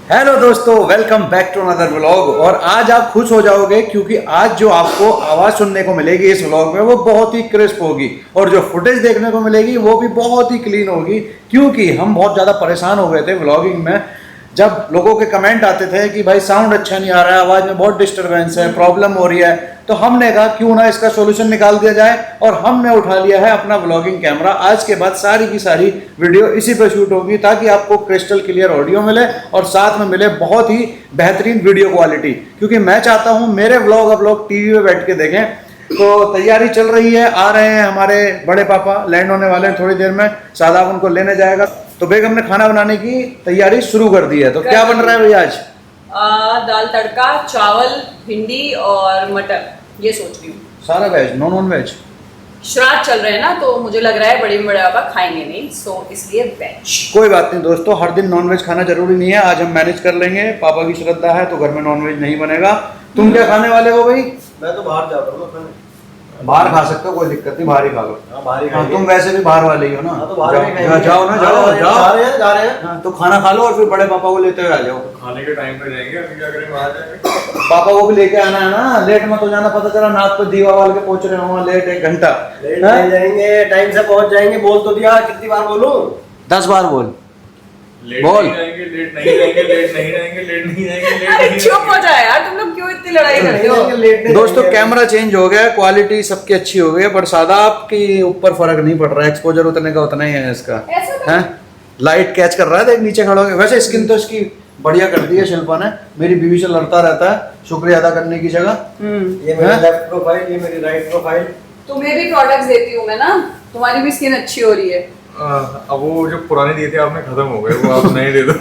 Hello दोस्तों, welcome back to another vlog. और आज आप खुश हो जाओगे क्योंकि आज जो आपको आवाज़ सुनने को मिलेगी इस व्लॉग में वो बहुत ही क्रिस्प होगी और जो फुटेज देखने को मिलेगी वो भी बहुत ही क्लीन होगी। क्योंकि हम बहुत ज़्यादा परेशान हो गए थे व्लॉगिंग में, जब लोगों के कमेंट आते थे कि भाई साउंड अच्छा नहीं आ रहा है, आवाज़ में बहुत डिस्टरबेंस है, प्रॉब्लम हो रही है। तो हमने कहा क्यों ना इसका सॉल्यूशन निकाल दिया जाए और हमने उठा लिया है अपना व्लॉगिंग कैमरा। आज के बाद सारी की सारी वीडियो इसी पे शूट होगी ताकि आपको क्रिस्टल क्लियर ऑडियो मिले और साथ में मिले बहुत ही बेहतरीन वीडियो क्वालिटी। क्योंकि मैं चाहता हूँ मेरे व्लॉग आप लोग टीवी पे बैठ के देखें। तो तैयारी चल रही है, आ रहे हैं हमारे बड़े पापा, लैंड होने वाले हैं थोड़ी देर में। शादाब उनको लेने जाएगा। तो बेगम ने खाना बनाने की तैयारी शुरू कर दी है। तो क्या बन रहा है भैया आज? दाल तड़का, चावल, भिंडी और मटर, ये सोच रही हूँ। सारा वेज, नॉन वेज? श्राद्ध चल रहे हैं ना, तो मुझे लग रहा है बड़े बड़े पापा खाएंगे नहीं, सो इसलिए वेज। कोई बात नहीं दोस्तों, हर दिन नॉन वेज खाना जरूरी नहीं है। आज हम मैनेज कर लेंगे। पापा की श्रद्धा है तो घर में नॉन वेज नहीं बनेगा। तुम क्या खाने वाले हो भाई? मैं तो बाहर जाता हूँ खाने। बाहर खा सकते हो, कोई दिक्कत नहीं, बाहर ही खा लो। हाँ, तुम वैसे भी बाहर वाले ही हो ना। तो बाहर में जाओ जाओ ना, जाओ जा रहे हैं जा रहे हैं। हाँ, तो खाना खा लो और फिर बड़े पापा को लेते हुए आ जाओ। खाने के टाइम पे जाएंगे, अभी क्या करेंगे, वहां जाएंगे। पापा को भी लेके आना है ना, लेट मत हो जाना। पता चला नाक पे दीवा वाल के पहुंच रहे हो लेट 1 घंटा। लेट नहीं जाएंगे, टाइम से पहुंच जाएंगे। बोल तो दिया, कितनी बार बोलूं? 10 बार बोल। लेट बोल। नहीं जाएंगे, लेट नहीं जाएंगे, लेट नहीं जाएंगे, लेट नहीं जाएंगे, लेट अरे नहीं चुप हो जाए यार, तुम लोग क्यों इतनी लड़ाई करते हो? दोस्तों कैमरा चेंज हो गया, क्वालिटी सबकी अच्छी हो गई है, पर शादाब के ऊपर फर्क नहीं पड़ रहा है। एक्सपोजर उतने का उतना ही है इसका। ऐसा हैं? लाइट कैच कर रहा है, देख नीचे खड़ा हो गया। वैसे स्किन तो इसकी बढ़िया कर दी है शिल्पा ने। मेरी बीवी से लड़ता रहता है शुक्रिया अदा करने की जगह। ये मेरी लेफ्ट प्रोफाइल, ये मेरी राइट प्रोफाइल। तुम्हें भी प्रोडक्ट्स देती हूँ मैं ना, तुम्हारी भी स्किन अच्छी हो रही है। अब वो जो पुराने दिए थे आपने खत्म हो गए, वो आप नए दे दो।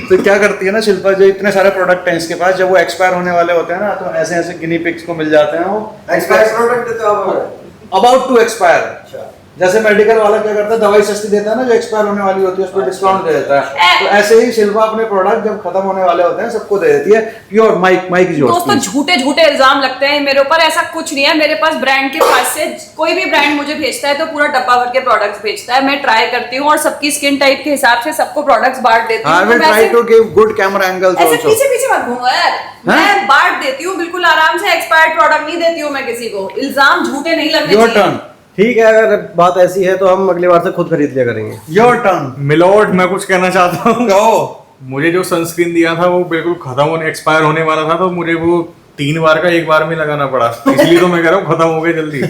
तो क्या करती है ना शिल्पा, जो इतने सारे प्रोडक्ट हैं इसके पास, जब वो एक्सपायर होने वाले होते हैं ना तो ऐसे ऐसे गिनी पिग्स को मिल जाते हैं। वो एक्सपायर प्रोडक्ट देते हो आप? About to expire. अच्छा। जैसे मेडिकल वाला क्या करता है, दवाई सस्ती देता है ना जो एक्सपायर होने वाली होती है, उस पर डिस्काउंट दे देता है। तो ऐसे ही शिल्पा अपने प्रोडक्ट जब खत्म होने वाले होते हैं सबको दे देती है। Pure mic is yours. दोस्तों झूठे झूठे इल्जाम लगते हैं मेरे ऊपर, ऐसा कुछ नहीं है। मेरे पास ब्रांड के पास से कोई भी ब्रांड मुझे भेजता है तो पूरा डब्बा भर के प्रोडक्ट्स भेजता है। मैं ट्राई करती हूँ और सबकी स्किन टाइप के हिसाब से सबको प्रोडक्ट्स बांट देती हूँ। I will try to give good camera angles ऐसे also. पीछे पीछे मत घूमो यार। मैं बांट देती हूँ बिल्कुल आराम से, एक्सपायर्ड प्रोडक्ट नहीं देती हूँ मैं किसी को। इल्जाम झूठे नहीं लगने Your चाहिए। turn. ठीक है, अगर बात ऐसी है तो हम अगली बार से खुद खरीद लिया करेंगे। Your turn. मिलोड, मैं कुछ कहना चाहता हूँ। कहो। मुझे जो सनस्क्रीन दिया था वो बिल्कुल खत्म होने, एक्सपायर होने वाला था, तो मुझे वो 3 बार का 1 बार में लगाना पड़ा। इसलिए तो मैं कह रहा हूँ खत्म हो गए जल्दी।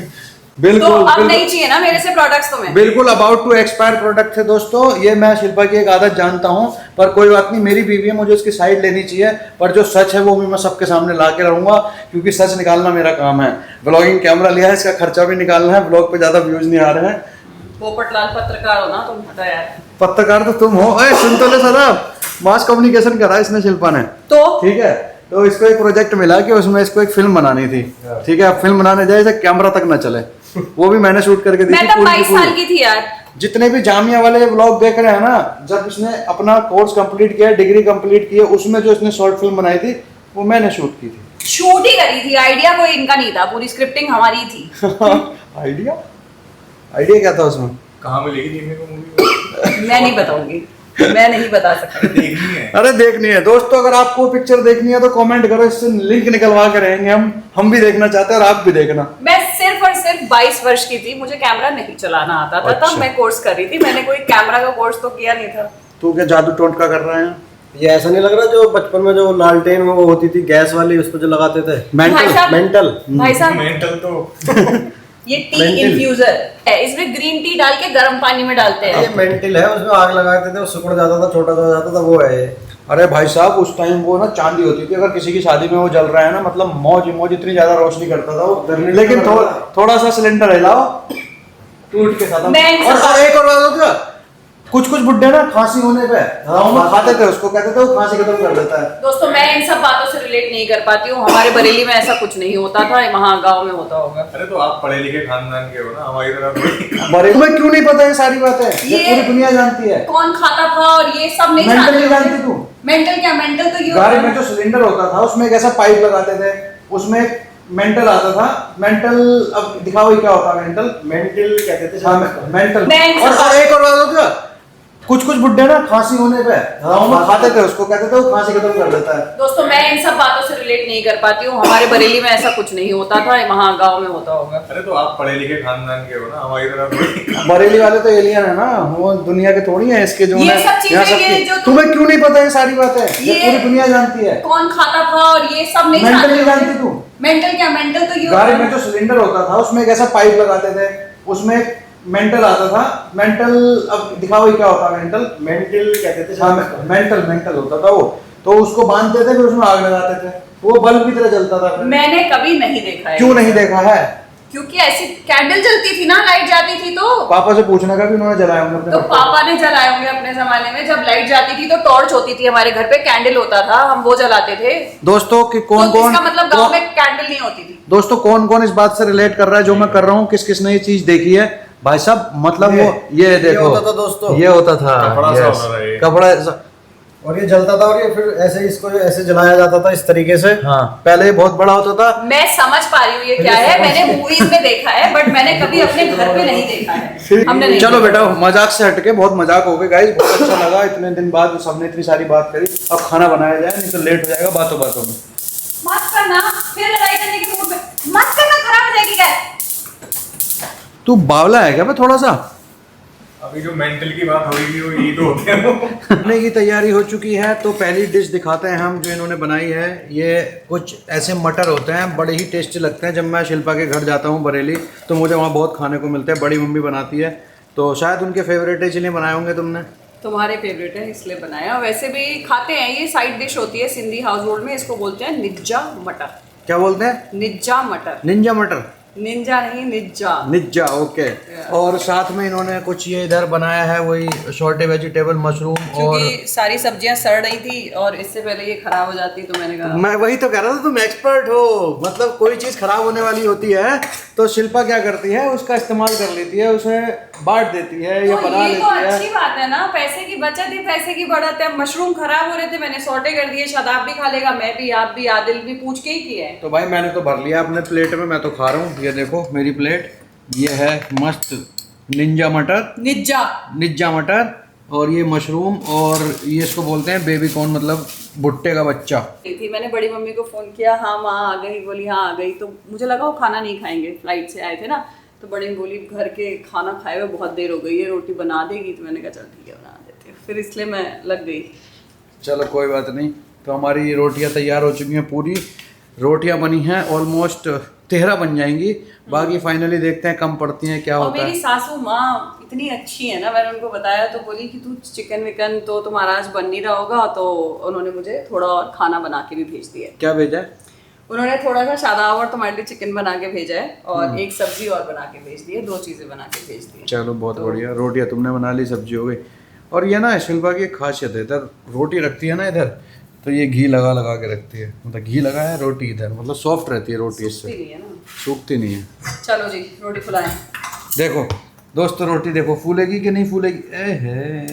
बिल्कुल तो अब बिल्कुल। नहीं चाहिए ना मेरे से प्रोडक्ट्स तुम्हें। बिल्कुल अबाउट टू एक्सपायर प्रोडक्ट थे दोस्तों। ये मैं शिल्पा की एक आदत जानता हूँ, पर कोई बात नहीं, मेरी बीवी है, मुझे उसकी साइड लेनी चाहिए। पर जो सच है वो भी मैं सबके सामने ला के रहूंगा क्योंकि सच निकालना मेरा काम है। व्लॉगिंग कैमरा लिया है, इसका खर्चा भी निकालना है। व्लॉग पे ज्यादा व्यूज नहीं आ रहे हैं। पोपटलाल पत्रकार हो ना तुम, हटा यार। पत्रकार तो तुम हो। सुन तो ले सारा, मास कम्युनिकेशन करा इसने शिल्पा ने। तो ठीक है, तो इसको एक प्रोजेक्ट मिला कि उसमें इसको एक फिल्म बनानी थी। ठीक है, अब फिल्म बनाने जाए इसे कैमरा तक ना चले। वो भी मैंने शूट करके दी मैं थी तब पूरी की 22 पूरी। साल की थी यार। जितने भी जामिया वाले व्लॉग देख रहे हैं ना, जब इसने अपना कोर्स कंप्लीट किया, डिग्री कंप्लीट की है, उसमें जो इसने शॉर्ट फिल्म बनाई थी वो मैंने शूट की थी। शूट ही करी थी, आइडिया कोई इनका नहीं था, पूरी स्क्रिप्टिंग हमारी थी। आइडिया आइडिया क्या था उसमें? कहाँ मिलेगी देखने को मूवी? मैं नहीं बताऊंगी, मैं नहीं बता सकती। देखनी है। अरे देखनी है दोस्तों, अगर आपको पिक्चर देखनी है तो कमेंट करो, इससे लिंक निकलवा के रहेंगे हम भी देखना चाहते हैं और आप भी देखना। मैं सिर्फ और सिर्फ 22 वर्ष की थी, मुझे कैमरा नहीं चलाना आता था। अच्छा। तब मैं कोर्स कर रही थी, मैंने कोई कैमरा का कोर्स तो किया नहीं था। तू क्या जादू टोटका कर रहे हैं? ये ऐसा नहीं लग रहा जो बचपन में जो लालटेन वो होती थी गैस वाली, उस पर जो लगाते थे? भाई मेंटल। साहब, मेंटल। भाई साहब, मेंटल तो ये टी Mental। इन्फ्यूजर है, इसमें ग्रीन टी डाल के गर्म पानी में डालते ये हैं। मेंटल है, उसमें आग लगाते थे, वो सिकुड़ जाता था, छोटा सा जाता था, वो है ये। अरे भाई साहब, उस टाइम वो ना चांदी होती थी, अगर किसी की शादी में वो जल रहा है ना, मतलब मौज मौज, इतनी ज्यादा रोशनी करता था वो। लेकिन थोड़ा सा सिलेंडर हिलाओ टूट के खत्म। मैं इन और सब- एक और बात होती है, कुछ बुड्ढे ना खांसी होने पे हम खाते थे उसको, कहते थे वो खांसी खत्म कर देता है। दोस्तों मैं इन सब बातों से रिलेट नहीं कर पाती हूँ। हमारे बरेली में ऐसा कुछ नहीं होता था, वहाँ गाँव में होता होगा। अरे तो आप पढ़े लिखे खानदान के हो ना, हमारी तरह थोड़ी। बड़े तुम्हें क्यों नहीं पता ये सारी बातें? ये ये- पूरी दुनिया जानती है। कौन खाता था और ये सब नहीं मेंटल नहीं जानती तू? मेंटल क्या? मेंटल तो ये गाड़ी में जो सिलेंडर होता था उसमें एक ऐसा पाइप लगाते थे, उसमें मेंटल आता था। मेंटल, अब दिखाओ ये क्या होता है मेंटल? मेंटल कहते थे हाँ, शायद। मेंटल। मैं- और एक और बात होती है, कुछ बुड्ढे ना खांसी होने पे गाँव में खाते थे उसको, कहते थे वो खांसी खत्म कर देता है। दोस्तों मैं इन सब बातों से रिलेट नहीं कर पाती हूँ, हमारे बरेली में ऐसा कुछ नहीं होता था, वहाँ गाँव में होता होगा। अरे तो आप पढ़े लिखे खानदान के हो ना, हमारी तरह थोड़ी। बरेली वाले तो एलियन है ना, वो दुनिया के थोड़ी है इसके जो ये है, सब चीजें यहाँ सब ये की- जो तुम्हें क्यों नहीं पता ये सारी बातें? ये ये- पूरी दुनिया जानती है। कौन खाता था और ये सब नहीं मेंटल नहीं जानते जानती तू? मेंटल क्या, मेंटल तो ये गाड़ी होता में है। जो सिलेंडर होता था उसमें एक ऐसा पाइप लगाते थे, उसमें मेंटल आता था। मेंटल अब दिखाओ क्या होता है मेंटल? मेंटल कहते थे हाँ मेंटल होता था वो, तो उसको बांधते थे फिर उसमें आग लगाते थे, वो बल्ब की तरह जलता था। मैंने कभी नहीं देखा है। क्यों नहीं देखा है? क्योंकि ऐसी कैंडल जलती थी ना, लाइट जाती थी तो पापा से पूछना का भी उन्होंने जलाया होंगे अपने तो घर पे। पापा ने जलाए होंगे अपने जमाने में, जब लाइट जाती थी तो टॉर्च होती थी हमारे घर पे, कैंडल होता था, हम वो जलाते थे। दोस्तों कि कौन तो कौन इसका मतलब गांव में कैंडल नहीं होती थी। दोस्तों कौन कौन इस बात से रिलेट कर रहा है जो मैं कर रहा हूँ? किस किस ने ये चीज देखी है भाई साहब? मतलब वो ये देखो होता था दोस्तों, ये होता था, कपड़ा सा yes, होता था ये। कपड़ा ऐसा- और ये जलता था और ये फिर ऐसे इसको ऐसे जलाया जाता था इस तरीके से। हाँ पहले ये बहुत बड़ा होता था। मैं समझ पा रही हूँ ये क्या है, मैंने मूवीज में देखा है बट मैंने कभी अपने घर पे नहीं देखा है। हमने नहीं चलो देखा। बेटा मजाक से हटके, बहुत मजाक हो गए गाइस, बहुत अच्छा लगा इतने दिन बाद सबने इतनी सारी बात करी। अब खाना बनाया जाए, नहीं तो लेट हो जाएगा बातों बातों में। मत करना, फिर लड़ाई करने के मूड पे मत करना, खराब हो जाएगी गैस। तू बावला है क्या बे थोड़ा सा? अभी जो मेंटल की बात हो रही थी वो यही तो होते हैं वो। खाने की तैयारी हो चुकी है, तो पहली डिश दिखाते हैं हम जो इन्होंने बनाई है। ये कुछ ऐसे मटर होते हैं, बड़े ही टेस्टी लगते हैं। जब मैं शिल्पा के घर जाता हूँ बरेली तो मुझे वहाँ बहुत खाने को मिलते हैं, बड़ी मम्मी बनाती है, तो शायद उनके फेवरेट है इसलिए बनाए होंगे तुमने। तुम्हारे फेवरेट है इसलिए बनाया, वैसे भी खाते हैं, ये साइड डिश होती है सिंधी हाउस होल्ड में, इसको बोलते हैं निज्जा मटर। क्या बोलते हैं? निज्जा मटर, निंजा मटर, निंजा नहीं निज्जा। निज्जा, ओके। और साथ में इन्होंने कुछ ये इधर बनाया है वही शॉर्टे वेजिटेबल मशरूम, और क्योंकि सारी सब्जियां सड़ रही थी और इससे पहले ये खराब हो जाती तो मैंने कहा मैं वही तो कह रहा था तुम एक्सपर्ट हो, मतलब कोई चीज खराब होने वाली होती है तो शिल्पा क्या करती है उसका इस्तेमाल कर लेती है, उसे बांट देती है या तो बना ये तो लेती अच्छी है। बात है ना, पैसे की बचत ही पैसे की बढ़त है। मशरूम खराब हो रहे थे, मैंने सॉटे कर दिए, शादाब भी खा लेगा, मैं भी, आप भी, आदिल भी, पूछ के ही किया है। तो भाई मैंने तो भर लिया अपने प्लेट में, मैं तो खा रहा हूँ। ये देखो मेरी प्लेट, ये है मस्त निंजा मटर, निज्जा मटर, और ये मशरूम, और ये इसको बोलते हैं बेबी कॉर्न, मतलब भुट्टे का बच्चा। थी मैंने बड़ी मम्मी को फोन किया, हाँ माँ आ गई, बोली हाँ आ गई, तो मुझे लगा वो खाना नहीं खाएंगे, फ्लाइट से आए थे ना, तो बड़ी मम्मी बोली घर के खाना खाए हुए बहुत देर हो गई है, रोटी बना देगी, तो मैंने कहा चल ठीक है बना देती हूँ, फिर इसलिए मैं लग गई। चलो कोई बात नहीं। तो हमारी रोटियां तैयार हो चुकी हैं, पूरी रोटियां बनी हैं, ऑलमोस्ट 13 बन जाएंगी, बाकी फाइनली देखते हैं कम पड़ती हैं क्या और होता मेरी है। सासू माँ इतनी अच्छी है ना, मैंने उनको बताया तो बोली कि तू चिकन विकन तो तुम्हारा आज बन नहीं रहा होगा, तो उन्होंने मुझे थोड़ा और खाना बना के भी भेज दिया। क्या भेजा है? उन्होंने थोड़ा सा शादाब और टमाटर चिकन बना के भेजा है, और एक सब्जी और बना के भेज दी है, 2 चीजें बना के भेज दी है। चलो बहुत बढ़िया, रोटियां तुमने बना ली, सब्जी हो गई। और ये ना शिल्पा की एक खासियत है, इधर रोटी रखती है ना इधर, तो ये घी लगा लगा के रखती है, मतलब घी लगा है रोटी इधर, मतलब सॉफ्ट रहती है रोटी, इससे नहीं है ना। सूखती नहीं है। चलो जी रोटी फुलाएं। देखो दोस्तों रोटी देखो फूलेगी कि नहीं फूलेगी।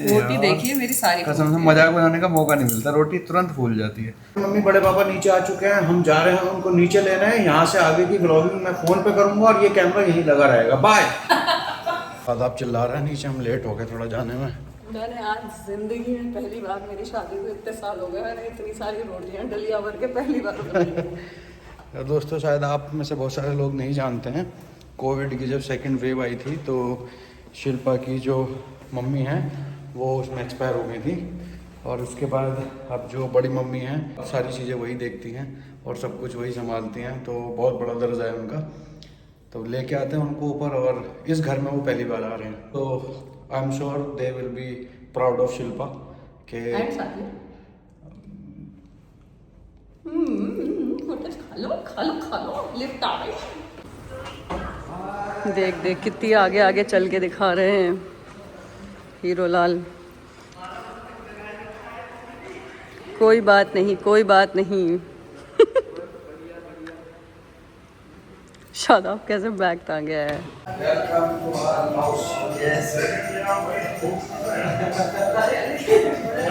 रोटी देखिए मेरी सारी कसम से मजाक बनाने का मौका नहीं मिलता, रोटी तुरंत फूल जाती है। मम्मी बड़े पापा नीचे आ चुके हैं, हम जा रहे हैं उनको नीचे लेना है। यहाँ से आगे की ब्लॉगिंग मैं फोन पे करूंगा और ये कैमरा यहीं लगा रहेगा। बाय। आप चिल्ला रहे हैं नीचे, हम लेट हो गए थोड़ा जाने में। मैंने आज जिंदगी में पहली बार, मेरी शादी को इतने साल हो गए, मैंने इतनी सारी रोटियां डलिया भर के पहली बार बनाई। दोस्तों शायद आप में से बहुत सारे लोग नहीं जानते हैं, कोविड की जब सेकंड वेव आई थी तो शिल्पा की जो मम्मी हैं वो उसमें एक्सपायर हो गई थी, और उसके बाद अब जो बड़ी मम्मी हैं सारी चीज़ें वही देखती हैं और सब कुछ वही संभालती हैं, तो बहुत बड़ा दर्जा है उनका, तो लेके आते हैं उनको ऊपर, और इस घर में वो पहली बार आ रहे हैं, तो I am sure they will be proud of Shilpa के खा लो लिफ्ट आ गई। देख देख कितनी आगे आगे चल के दिखा रहे हैं हीरो लाल। कोई बात नहीं, कोई बात नहीं। शादाब कैसे बैग टांग गया है।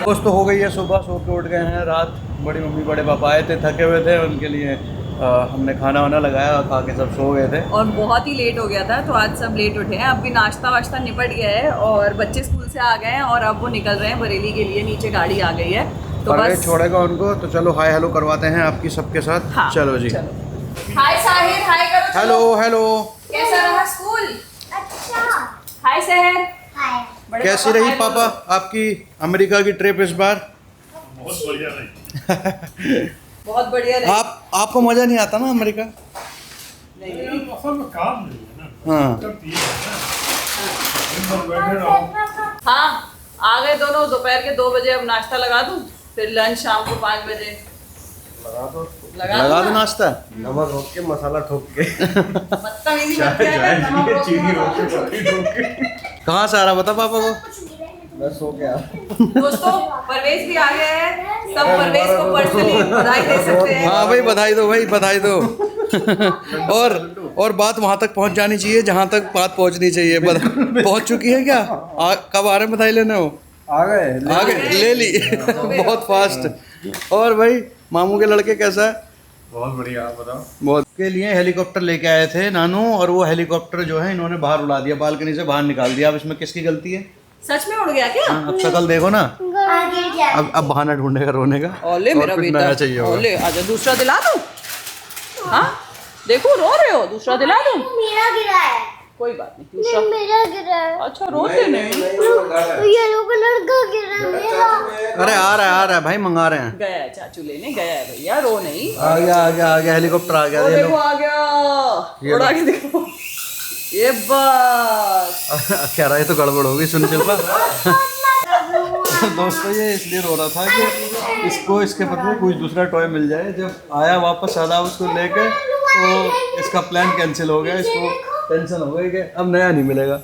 दोस्तों हो गई है सुबह, सो के उठ गए हैं, रात बड़ी मम्मी बड़े पापा आए थे, थके हुए थे, उनके लिए हमने खाना वाना लगाया, खा के सब सो गए थे। और बहुत ही लेट हो गया था तो आज सब लेट उठे हैं। अब भी नाश्ता वाश्ता निपट गया है और बच्चे स्कूल से आ गए हैं और अब वो निकल रहे हैं बरेली के लिए। नीचे गाड़ी आ गई है तो बस छोड़ेगा उनको, तो चलो हाय हेलो करवाते हैं आपकी सबके साथ। हाँ, चलो जी। हाय साहिर, हाय करो। Hello hello. कैसा रहा स्कूल? अच्छा। हाय सहर। हाय। कैसी रही पापा आपकी अमेरिका की ट्रिप इस बार? बहुत बढ़िया रही। बहुत बढ़िया रही। आपको मजा नहीं आता ना अमेरिका? नहीं। असल में काम नहीं है ना। हाँ तब ये है ना, दिन भर बैठे रहो। हाँ, आ गए दोनों। दोपहर के 2 बजे अब नाश्ता लगा दूं, फिर लंच शाम को 5 बजे लगा दो नाश्ता। नमक रोक के मसाला ठोक के बदतमीजी मत किया कर, नमक रोक के। कहाँ से आ रहा बता पापा को? मैं सो गया। दोस्तों परवेज भी आ गया है। सब परवेज को पर्सनली बधाई दे सकते हैं। हाँ भाई बधाई दो, भाई बधाई दो। और बात वहाँ तक पहुँच जानी चाहिए जहाँ तक बात पहुँचनी चाहिए। पहुँच चुकी है क्या? कब आ रहे हैं बधाई लेने? हो आ गए ले ली। बहुत फास्ट। और भाई मामू के लड़के कैसा है? बहुत बढ़िया, आप बताओ। बहुत के लिए हेलीकॉप्टर लेके आए थे नानू, और वो हेलीकॉप्टर जो है इन्होंने बाहर उड़ा दिया, बालकनी से बाहर निकाल दिया। अब इसमें किसकी गलती है? सच में उड़ गया क्या? अब शकल देखो ना। अब बहाना ढूंढेगा रोने का। ओले मेरा कुछ बेटा, नया चाहिए होगा। ओले आजा, दूसरा दिला दूं? हाँ देखो रो रहे हो, दूसरा दिला दूं? मेरा गिरा है। कोई बात नहीं, दूसरा। मेरा गिरा है। अच्छा रोते नहीं। येलो कलर का गिरा है मेरा। अरे आ रहा है भाई, मंगा रहे हैं। गया है चाचू लेने, गया है भैया, रो नहीं। आ गया हेलीकॉप्टर आ गया। वो ये देखो लो। आ गया, उड़ा के देखो। ये बस क्या रहा है, तो गड़बड़ होगी सुन शिल्पा। दोस्तों ये इसलिए रो रहा था कि इसको इसके बदले में कुछ दूसरा टॉय मिल जाए। जब आया वापस शादाब उसको लेके तो इसका प्लान कैंसिल हो गया। इसको टेंशन हो गई कि अब नया नहीं मिलेगा।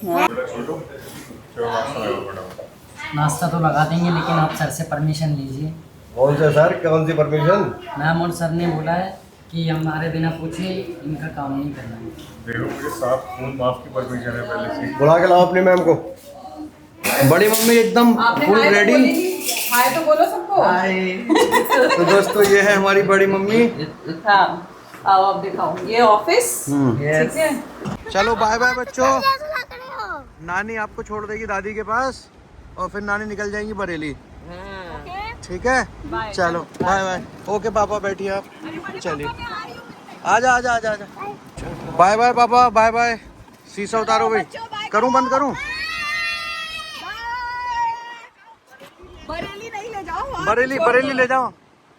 नाश्ता तो लगा देंगे लेकिन आप सर से परमिशन लीजिए। कौन सा सर, कौन सी परमिशन? मैम और सर ने बोला है कि हमारे बिना पूछे इनका काम नहीं करना है। देखो मुझे साफ खून माफ की परमिशन है पहले से। बुला के लाओ अपनी मैम को। बड़ी मम्मी एकदम आपने फुल हाय तो रेडी। बोली नहीं। हाय तो बोलो सबको। तो दोस्तों ये है हमारी बड़ी मम्मी। हाँ आओ अब दिखाओ, ये ऑफिस। ठीक है, चलो बाय बाय बच्चों। नानी आपको छोड़ देगी दादी के पास और फिर नानी निकल जाएंगी बरेली। ठीक है चलो बाय बाय। ओके पापा बैठिए आप। चलिए आजा आजा आजा आजा। बाय बाय पापा, बाय बाय। शीशा उतारो भाई। करूं बंद करूं? बरेली नहीं ले जाओ। बरेली ले जाओ।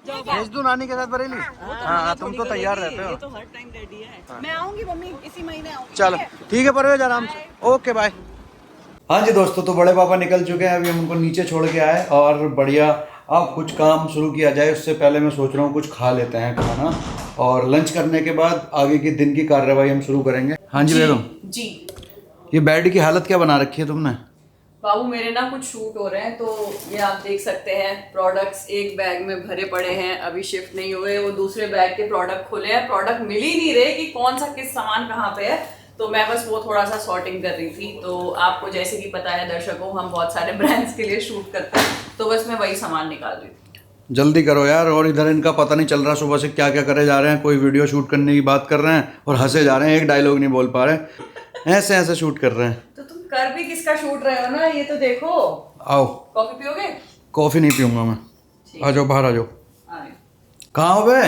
भेज दूं नानी के साथ बरेली? हाँ तुम तो तैयार रहते हो। ये तो हर टाइम रेडी है। मैं आऊंगी मम्मी, इसी महीने आऊंगी। चलो ठीक है परवेज, आराम से। Okay bye. हाँ जी दोस्तों, तो बड़े पापा निकल चुके हैं। अभी हम उनको नीचे छोड़ के आए और बढ़िया अब कुछ काम शुरू किया जाए। उससे पहले मैं सोच रहा हूँ कुछ खा लेते हैं खाना, और लंच करने के बाद आगे की दिन की कार्रवाई हम शुरू करेंगे। हाँ जी बेगम जी। ये बेड की हालत क्या बना रखी है तुमने? बाबू मेरे ना कुछ शूट हो रहे हैं तो ये आप देख सकते हैं। प्रोडक्ट्स एक बैग में भरे पड़े हैं, अभी शिफ्ट नहीं हुए। वो दूसरे बैग के प्रोडक्ट खुले हैं, प्रोडक्ट मिल ही नहीं रहे कि कौन सा किस सामान कहाँ पे है। तो मैं बस वो थोड़ा सा सॉर्टिंग कर रही थी। तो आपको जैसे कि पता है दर्शकों, हम बहुत सारे ब्रांड्स के लिए शूट करते हैं, तो बस मैं वही सामान निकाल रही थी। जल्दी करो यार। और इधर इनका पता नहीं चल रहा सुबह से क्या क्या करे जा रहे हैं। कोई वीडियो शूट करने की बात कर रहे हैं और हंसे जा रहे हैं, एक डायलॉग नहीं बोल पा रहे। ऐसे शूट कर रहे हैं। तो तुम कर भी किसका शूट रहे हो ना, ये तो देखो। आओ कॉफी पियोगे? कॉफी नहीं पीऊंगा मैं। आ जाओ बाहर आ जाओ। आ रही हूँ। कहाँ हो बे?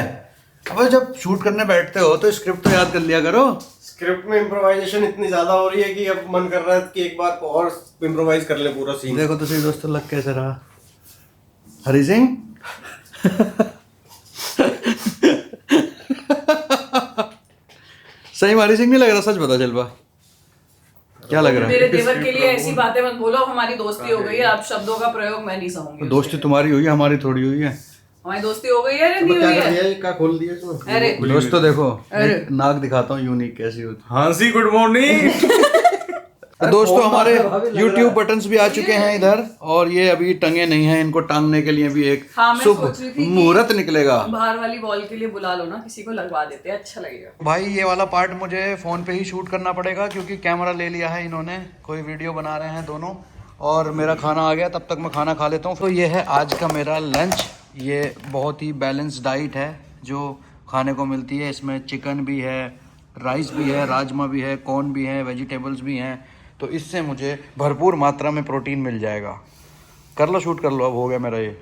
अबे जब शूट करने बैठते हो तो स्क्रिप्ट तो याद कर लिया करो। स्क्रिप्ट में इम्प्रोवाइजेशन इतनी ज्यादा हो रही है कि अब मन कर रहा है कि एक बार और इम्प्रोवाइज कर ले पूरा सीन। देखो तो सही दोस्तों, लग कैसे रहा हरी सिंह। सही में हरी सिंह नहीं लग रहा? सच बता चलवा, क्या लग रहा है? मेरे देवर के लिए ऐसी बातें मत बोलो। हमारी दोस्ती हो गई है, अब शब्दों का प्रयोग मैं नहीं सहूंगी। दोस्ती तुम्हारी हुई है, हमारी थोड़ी हुई है। हमारी दोस्ती हो गई है या नहीं क्या हुई कर है? दिया, क्या खोल दिया इसमें? अरे दोस्तों देखो, एक नाक दिखाता हूँ यूनिक कैसी होती हाँ जी, गुड मॉर्निंग। है। दोस्तों हमारे YouTube बटन्स भी आ चुके हैं इधर, और ये अभी टंगे नहीं हैं। इनको टांगने के लिए भी एक हाँ, मैं शुभ सोच रही थी कि मुहूर्त निकलेगा। बाहर वाली वॉल के लिए बुला लो ना, किसी को लगवा देते हैं, अच्छा लगेगा। भाई ये वाला पार्ट मुझे फ़ोन पे ही शूट करना पड़ेगा क्योंकि कैमरा ले लिया है इन्होंने। कोई वीडियो बना रहे हैं दोनों, और मेरा खाना आ गया, तब तक मैं खाना खा लेता हूँ। तो ये है आज का मेरा लंच। ये बहुत ही बैलेंस डाइट है जो खाने को मिलती है। इसमें चिकन भी है, राइस भी है, राजमा भी है, कॉर्न भी है, वेजिटेबल्स भी हैं। तो इससे मुझे भरपूर मात्रा में प्रोटीन मिल जाएगा। कर लो, शूट कर लो, अब हो गया मेरा ये।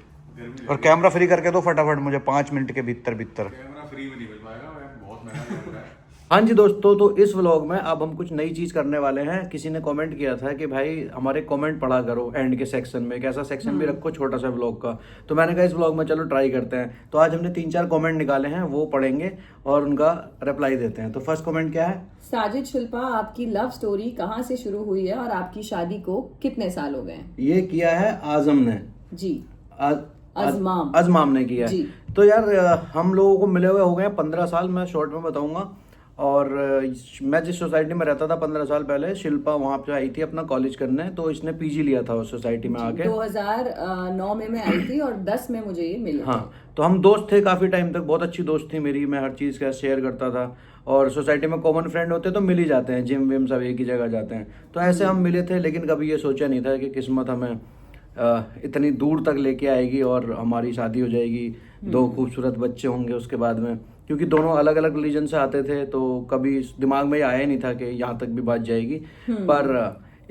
और कैमरा फ्री करके दो फटाफट मुझे 5 मिनट के भीतर। कैमरा फ्री में नहीं मिल पाएगा, बहुत महंगा कैमरा है। हाँ जी दोस्तों, तो इस व्लॉग में अब हम कुछ नई चीज़ करने वाले हैं। किसी ने कमेंट किया था कि भाई हमारे कमेंट पढ़ा करो एंड के सेक्शन में, एक ऐसा सेक्शन भी रखो छोटा सा व्लॉग का। तो मैंने कहा इस व्लॉग में चलो ट्राई करते हैं। तो आज हमने 3-4 कमेंट निकाले हैं, वो पढ़ेंगे और उनका रिप्लाई देते हैं। तो फर्स्ट कमेंट क्या है? साजिद शिल्पा, आपकी लव स्टोरी कहाँ से शुरू हुई है और आपकी शादी को कितने साल हो गए? ये किया है आजम ने जी, अजमाम अजमाम ने किया है। तो यार हम लोगों को मिले हुए हो गए 15 साल, मैं शॉर्ट में बताऊंगा। और मैं जिस सोसाइटी में रहता था 15 साल पहले, शिल्पा वहाँ पे आई थी अपना कॉलेज करने, तो इसने पीजी लिया था उस सोसाइटी में आके। 2009 में मैं आई थी और 10 में मुझे ये मिले। हाँ, तो हम दोस्त थे काफ़ी टाइम तक, बहुत अच्छी दोस्त थी मेरी, मैं हर चीज़ का शेयर करता था। और सोसाइटी में कॉमन फ्रेंड होते तो मिल ही जाते हैं, जिम विम सब एक ही जगह जाते हैं। तो ऐसे हम मिले थे, लेकिन कभी ये सोचा नहीं था कि किस्मत हमें इतनी दूर तक लेके आएगी और हमारी शादी हो जाएगी, 2 खूबसूरत बच्चे होंगे उसके बाद में। क्योंकि दोनों अलग अलग रिलीजन से आते थे, तो कभी दिमाग में ये आया नहीं था कि यहाँ तक भी बात जाएगी। पर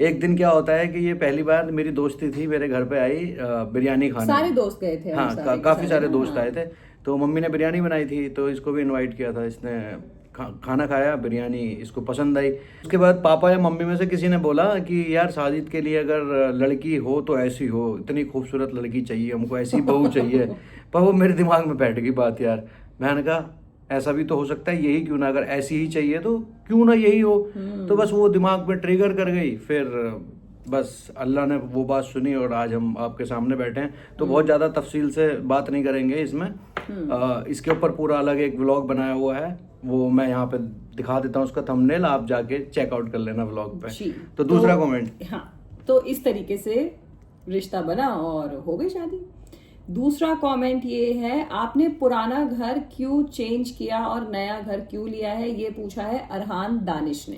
एक दिन क्या होता है कि ये पहली बार मेरी दोस्ती थी, मेरे घर पे आई बिरयानी खाने। सारे दोस्त गए थे। हाँ, काफ़ी सारे दोस्त आए थे। तो मम्मी ने बिरयानी बनाई थी, तो इसको भी इनवाइट किया था। इसने खाना खाया, बिरयानी इसको पसंद आई। उसके बाद पापा या मम्मी में से किसी ने बोला कि यार साजिद के लिए अगर लड़की हो तो ऐसी हो, इतनी खूबसूरत लड़की चाहिए हमको, ऐसी बहू चाहिए। पर वो मेरे दिमाग में बैठ गई बात यार। मैंने कहा ऐसा भी तो हो सकता है, यही क्यों ना, अगर ऐसी ही चाहिए तो क्यों ना यही हो। तो बस वो दिमाग में ट्रिगर कर गई। फिर बस अल्लाह ने वो बात सुनी और आज हम आपके सामने बैठे हैं। तो बहुत ज़्यादा तफसील से बात नहीं करेंगे इसमें। इसके ऊपर पूरा अलग एक व्लॉग बनाया हुआ है, वो मैं यहाँ पे दिखा देता हूँ उसका थंबनेल, आप जाके चेकआउट कर लेना व्लॉग पे। तो दूसरा कमेंट, हाँ, तो इस तरीके से रिश्ता बना और हो गई शादी। दूसरा कमेंट ये है, आपने पुराना घर क्यों चेंज किया और नया घर क्यों लिया है? ये पूछा है अरहान दानिश ने।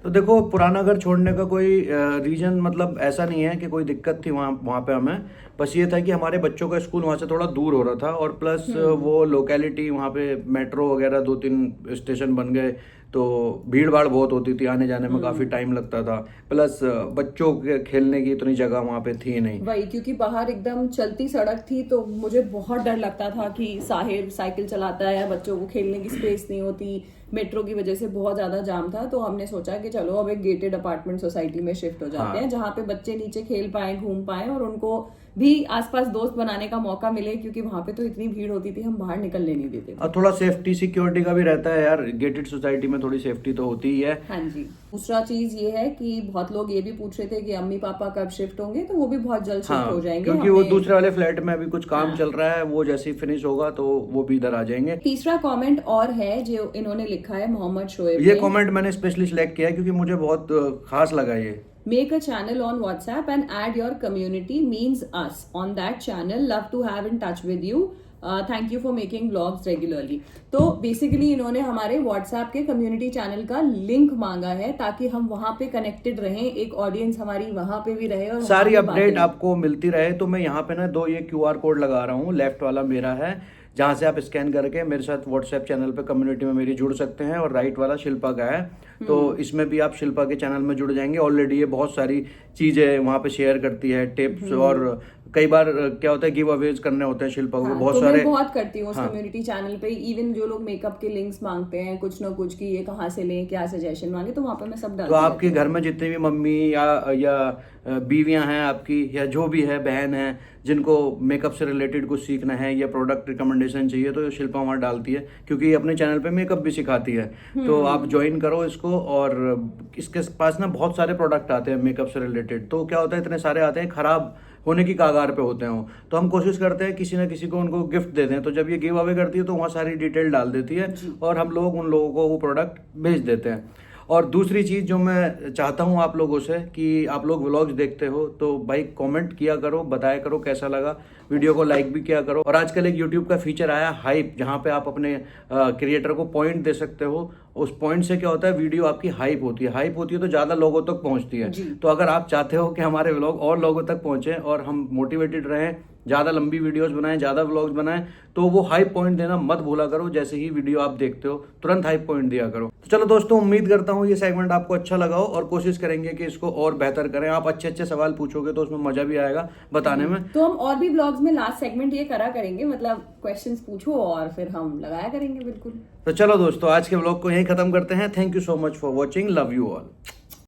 तो देखो, पुराना घर छोड़ने का कोई रीजन मतलब ऐसा नहीं है कि कोई दिक्कत थी वहाँ पे हमें। बस ये था कि हमारे बच्चों का स्कूल वहाँ से थोड़ा दूर हो रहा था, और प्लस वो लोकेलिटी वहाँ पे मेट्रो वगैरह 2-3 स्टेशन बन गए, तो भीड़ भाड़ बहुत होती थी, आने जाने में काफ़ी टाइम लगता था। प्लस बच्चों के खेलने की इतनी जगह वहाँ पे थी नहीं। वही, क्योंकि बाहर एकदम चलती सड़क थी, तो मुझे बहुत डर लगता था कि साहिर साइकिल चलाता है, बच्चों को खेलने की स्पेस नहीं होती, मेट्रो की वजह से बहुत ज्यादा जाम था। तो हमने सोचा कि चलो अब एक गेटेड अपार्टमेंट सोसाइटी में शिफ्ट हो जाते हैं, जहाँ पे बच्चे नीचे खेल पाए, घूम पाए, और उनको भी आसपास दोस्त बनाने का मौका मिले, क्योंकि वहाँ पे तो इतनी भीड़ होती थी, हम बाहर निकलने नहीं देते थे। और थोड़ा सेफ्टी सिक्योरिटी का भी रहता है यार, गेटेड सोसाइटी में थोड़ी सेफ्टी तो होती ही है। हाँ जी। दूसरा चीज ये है कि बहुत लोग ये भी पूछ रहे थे कि अम्मी पापा कब शिफ्ट होंगे, तो वो भी बहुत जल्द शिफ्ट हो जाएंगे, क्योंकि वो दूसरे वाले फ्लैट में अभी कुछ काम चल रहा है, वो जैसे ही फिनिश होगा तो वो भी इधर आ जाएंगे। तीसरा कमेंट और है जो इन्होंने लिखा है, मोहम्मद शोएब। ये कमेंट मैंने स्पेशली सिलेक्ट किया क्योंकि मुझे बहुत खास लगा ये। Make a channel on WhatsApp and add your community means us on that channel. Love to have in touch with you. Thank you for making vlogs regularly. तो बेसिकली इन्होंने हमारे WhatsApp के कम्युनिटी चैनल का link मांगा है, ताकि हम वहाँ पे कनेक्टेड रहें, एक ऑडियंस हमारी वहाँ पे भी रहे और सारी अपडेट आपको मिलती रहे। तो मैं यहाँ पे ना 2 ये QR कोड लगा रहा हूँ। लेफ्ट वाला मेरा है, जहाँ से आप स्कैन करके मेरे साथ व्हाट्सएप चैनल पे कम्युनिटी में मेरी जुड़ सकते हैं, और राइट वाला शिल्पा का है, तो इसमें भी आप शिल्पा के चैनल में जुड़ जाएंगे। ऑलरेडी ये बहुत सारी चीज़ें वहाँ पे शेयर करती है, टिप्स, और कई बार क्या होता है गिव अवेज करने होते हैं शिल्पा को, बहुत तो सारे। मैं बहुत करती हूँ उस कम्युनिटी चैनल पे। इवन जो लोग मेकअप के लिंक्स मांगते हैं कुछ ना कुछ, कि ये कहाँ से लें, क्या सजेशन मांगे, तो वहाँ पे मैं सब डालती तो आपके घर में जितनी भी मम्मी या बीवियां हैं आपकी, या जो भी है बहन है, जिनको मेकअप से रिलेटेड कुछ सीखना है या प्रोडक्ट रिकमेंडेशन चाहिए, तो शिल्पा वहाँ डालती है, क्योंकि अपने चैनल पे मेकअप भी सिखाती है। तो आप ज्वाइन करो इसको। और इसके पास ना बहुत सारे प्रोडक्ट आते हैं मेकअप से रिलेटेड। तो क्या होता है, इतने सारे आते हैं, खराब होने की कागार पे होते हैं, तो हम कोशिश करते हैं किसी ना किसी को उनको गिफ्ट दे दें। तो जब ये गिव अवे करती है तो वहाँ सारी डिटेल डाल देती है, और हम लोग उन लोगों को वो प्रोडक्ट भेज देते हैं। और दूसरी चीज़ जो मैं चाहता हूँ आप लोगों से, कि आप लोग व्लॉग्स देखते हो तो भाई कमेंट किया करो, बताया करो कैसा लगा, वीडियो को लाइक भी किया करो। और आजकल एक यूट्यूब का फीचर आया हाइप, जहाँ पे आप अपने क्रिएटर को पॉइंट दे सकते हो। उस पॉइंट से क्या होता है, वीडियो आपकी हाइप होती है तो ज़्यादा लोगों तक पहुँचती है। तो अगर आप चाहते हो कि हमारे व्लॉग और लोगों तक पहुँचे और हम मोटिवेटेड रहें, ज़्यादा लंबी वीडियोस बनाएं, ज़्यादा व्लॉग्स बनाएं, तो वो हाई पॉइंट देना मत भूला करो। जैसे ही वीडियो आप देखते हो तुरंत हाई पॉइंट दिया करो। तो चलो दोस्तों, उम्मीद करता हूँ ये सेगमेंट आपको अच्छा लगा हो और कोशिश करेंगे कि इसको और बेहतर करें। आप अच्छे अच्छे सवाल पूछोगे तो उसमें मजा भी आएगा बताने में। तो हम और भी ब्लॉग्स में लास्ट सेगमेंट ये करा करेंगे, मतलब क्वेश्चंस पूछो और फिर हम लगाया करेंगे। बिल्कुल। तो चलो दोस्तों, आज के व्लॉग को यहीं खत्म करते हैं। Thank you so much for watching. Love you all.